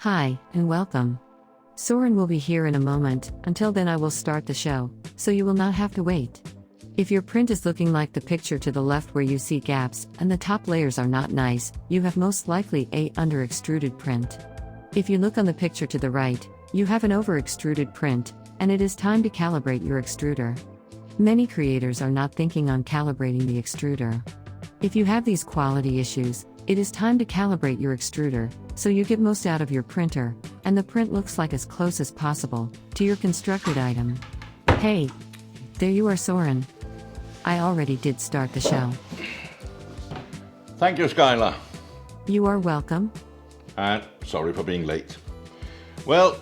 Hi, and welcome. Soren will be here in a moment. Until then I will start the show, so you will not have to wait. If your print is looking like the picture to the left where you see gaps, and the top layers are not nice, you have most likely a under-extruded print. If you look on the picture to the right, you have an over-extruded print, and it is time to calibrate your extruder. Many creators are not thinking on calibrating the extruder. If you have these quality issues, it is time to calibrate your extruder, so you get most out of your printer, and the print looks like as close as possible to your constructed item. Hey, there you are, Soren. I already did start the show. Thank you, Skylar. You are welcome. And sorry for being late. Well,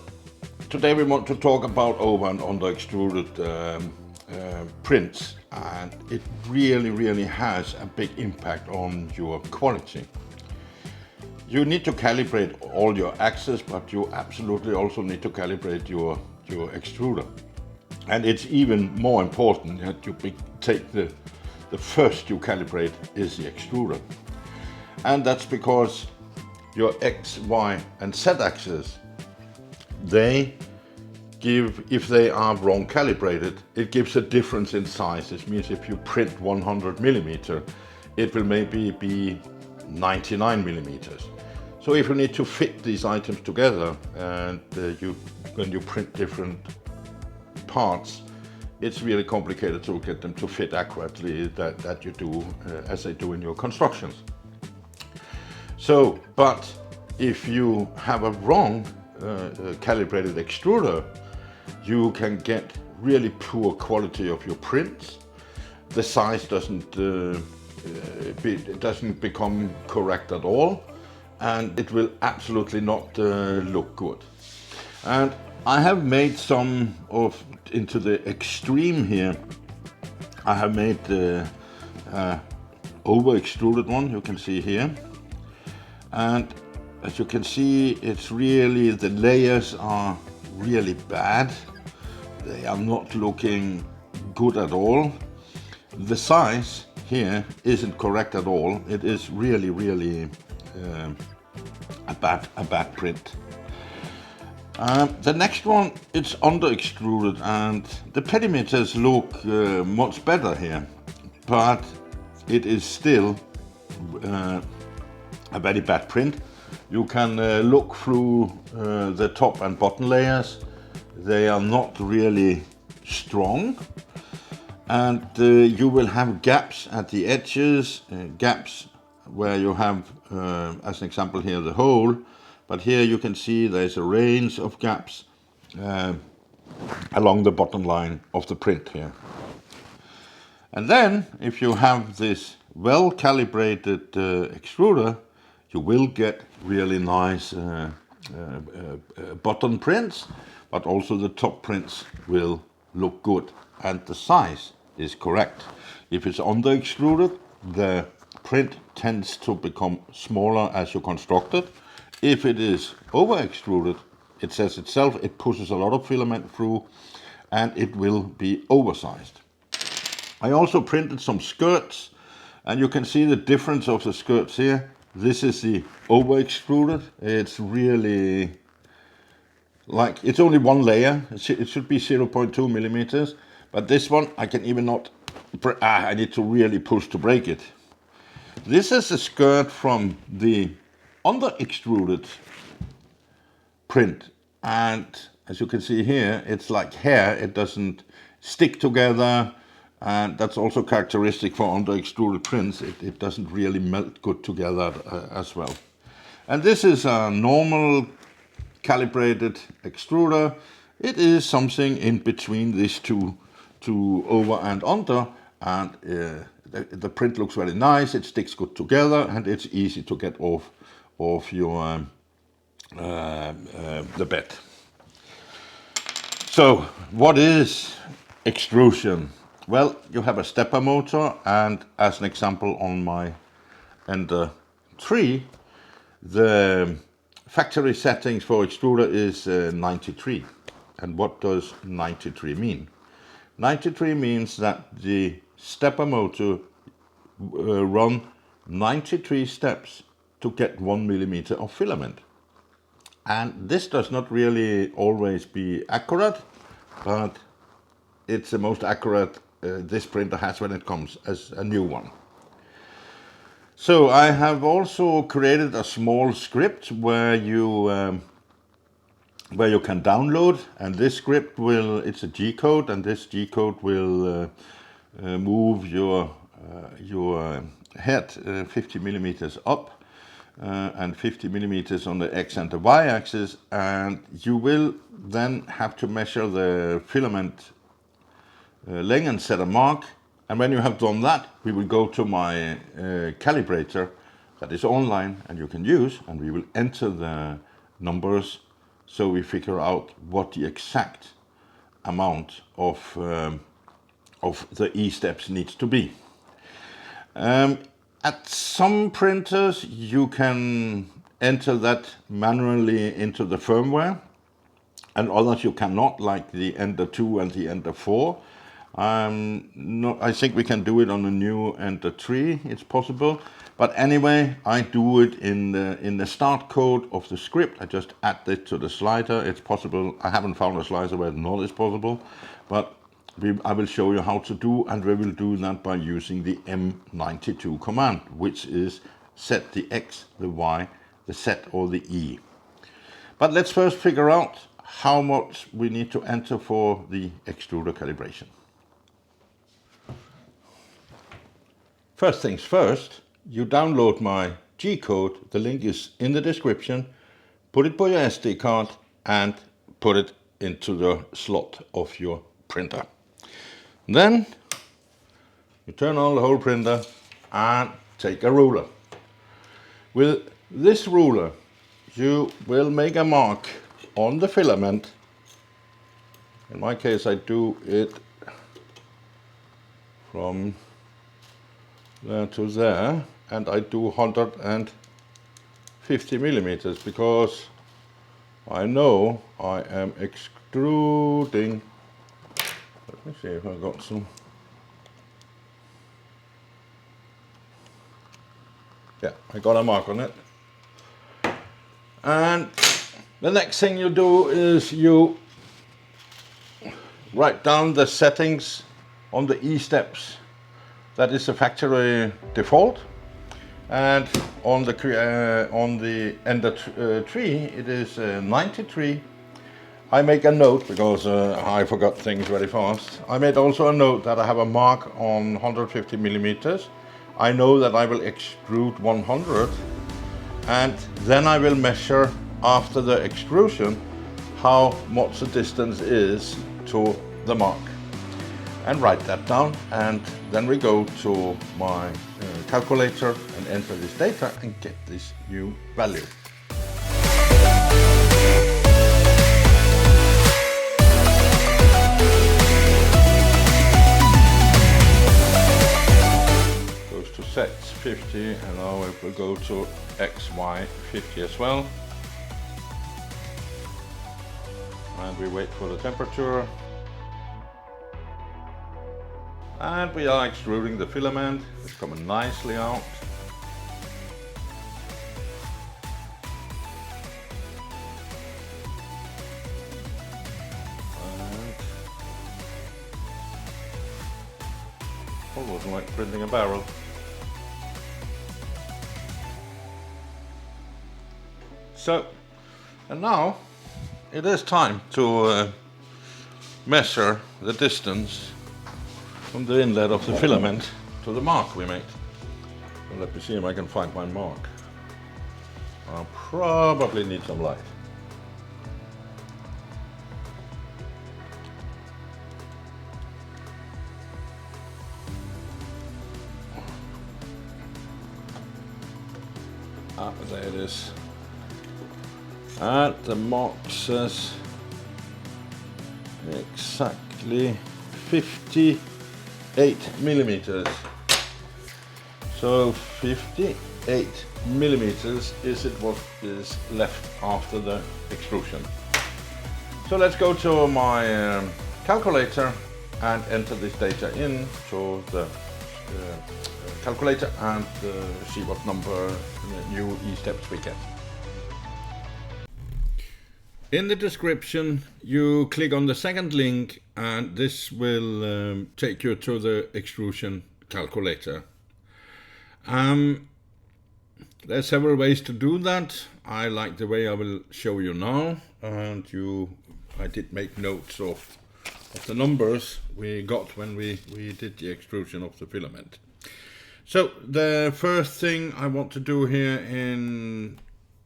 today we want to talk about over and under extruded prints, and it really has a big impact on your quality. You need to calibrate all your axes, but you absolutely also need to calibrate your extruder. And it's even more important that you take the first you calibrate is the extruder. And that's because your X, Y, and Z axes, they give, if they are wrong calibrated, it gives a difference in size. This means if you print 100 millimeter, it will maybe be 99 millimeters. So if you need to fit these items together, and when you print different parts, it's really complicated to get them to fit accurately that you do as they do in your constructions. So, but if you have a wrong calibrated extruder, you can get really poor quality of your prints. The size doesn't become correct at all, and it will absolutely not look good. And I have made some of, into the extreme here, I have made the over extruded one, you can see here. And as you can see, it's really, the layers are really bad. They are not looking good at all. The size here isn't correct at all. It is really a bad print. The next one, it's under extruded, and the perimeters look much better here, but it is still a very bad print. You can look through the top and bottom layers. They are not really strong, and you will have gaps at the edges, gaps where you have, as an example here, the hole. But here you can see there's a range of gaps along the bottom line of the print here. And then, if you have this well-calibrated extruder, you will get really nice bottom prints, but also the top prints will look good, and the size is correct. If it's under extruded, the print tends to become smaller as you construct it. If it is over extruded, it says itself, it pushes a lot of filament through, and it will be oversized. I also printed some skirts, and you can see the difference of the skirts here. This is the over extruded. It's really like, it's only one layer. It should be 0.2 millimeters, but this one I can even not, I need to really push to break it. This is a skirt from the under extruded print, and as you can see here, it's like hair. It doesn't stick together, and that's also characteristic for under extruded prints. It doesn't really melt good together as well. And this is a normal calibrated extruder. It is something in between these two over and under, and the print looks very nice. It sticks good together, and it's easy to get off your the bed. So what is extrusion? Well, you have a stepper motor, and as an example on my Ender 3, the factory settings for extruder is 93. And what does 93 mean? 93 means that the stepper motor run 93 steps to get 1 millimeter of filament. And this does not really always be accurate, but it's the most accurate this printer has when it comes as a new one. So I have also created a small script where you can download, and this script it's a G-code, and this G-code will move your head 50 millimeters up and 50 millimeters on the X and the Y axis, and you will then have to measure the filament length and set a mark. And when you have done that, we will go to my calibrator that is online and you can use, and we will enter the numbers so we figure out what the exact amount of the E-steps needs to be. At some printers you can enter that manually into the firmware, and others you cannot, like the Ender 2 and the Ender 4. I think we can do it on the new Ender 3, it's possible. But anyway, I do it in the start code of the script. I just add it to the slider. It's possible. I haven't found a slicer where not is possible, but I will show you how to do, and we will do that by using the M92 command, which is set the X, the Y, the Z or the E. But let's first figure out how much we need to enter for the extruder calibration. First things first, you download my G-code, the link is in the description, put it by your SD card and put it into the slot of your printer. Then you turn on the whole printer and take a ruler. With this ruler you will make a mark on the filament. In my case I do it from there to there, and I do 150 millimeters because I know I am extruding. Let me see if I got some. Yeah, I got a mark on it. And the next thing you do is you write down the settings on the E-steps. That is a factory default, and on the Ender 3 it is 93. I make a note because I forgot things very fast. I made also a note that I have a mark on 150 millimeters. I know that I will extrude 100, and then I will measure after the extrusion how much the distance is to the mark, and write that down, and then we go to my calculator and enter this data and get this new value. Goes to sets 50, and now it will go to XY 50 as well. And we wait for the temperature. And we are extruding the filament. It's coming nicely out. And almost like printing a barrel. So, and now it is time to measure the distance from the inlet of the filament to the mark we made. So let me see if I can find my mark. I'll probably need some light. Ah, there it is. And the mark says exactly 58 millimeters. So 58 millimeters is what is left after the extrusion. So let's go to my calculator and enter this data into the calculator and see what number new E-steps we get. In the description, you click on the second link and this will take you to the extrusion calculator. There's several ways to do that. I like the way I will show you now, and I did make notes of the numbers we got when we did the extrusion of the filament. So the first thing I want to do here in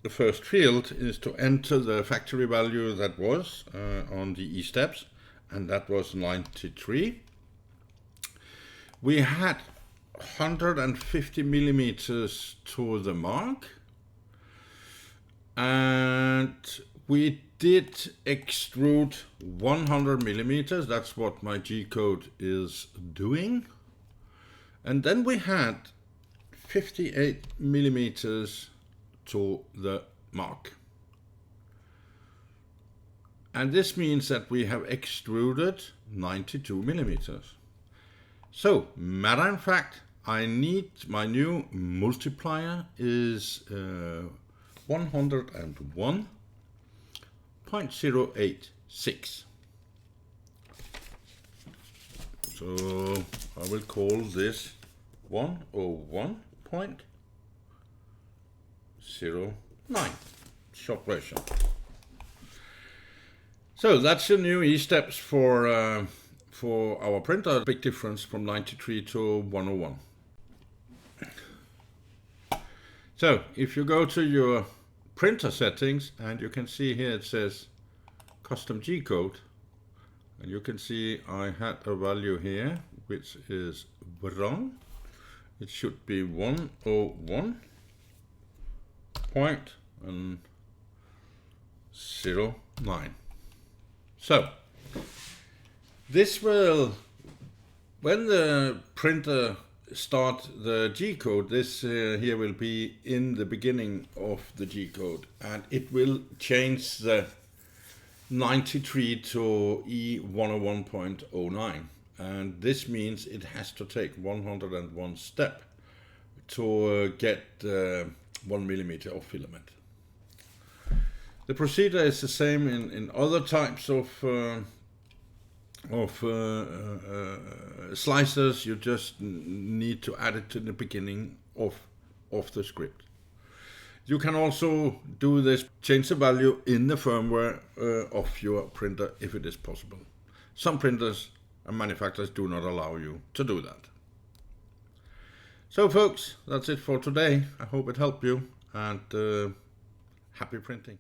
the first field is to enter the factory value that was on the E-steps, and that was 93. We had 150 millimeters to the mark, and we did extrude 100 millimeters. That's what my G-code is doing. And then we had 58 millimeters to the mark. And this means that we have extruded 92 millimeters. So, matter of fact, I need my new multiplier is 101.086. So I will call this 101.09, short version. So that's the new E-steps for our printer. Big difference from 93 to 101. So if you go to your printer settings, and you can see here it says custom G-code, and you can see I had a value here which is wrong. It should be 101.09. So this will, when the printer start the G-code, this here will be in the beginning of the G-code, and it will change the 93 to E101.09, and this means it has to take 101 step to get 1 millimeter of filament. The procedure is the same in other types of slicers. You just need to add it to the beginning of the script. You can also do this, change the value in the firmware of your printer if it is possible. Some printers and manufacturers do not allow you to do that. So folks, that's it for today. I hope it helped you, and happy printing.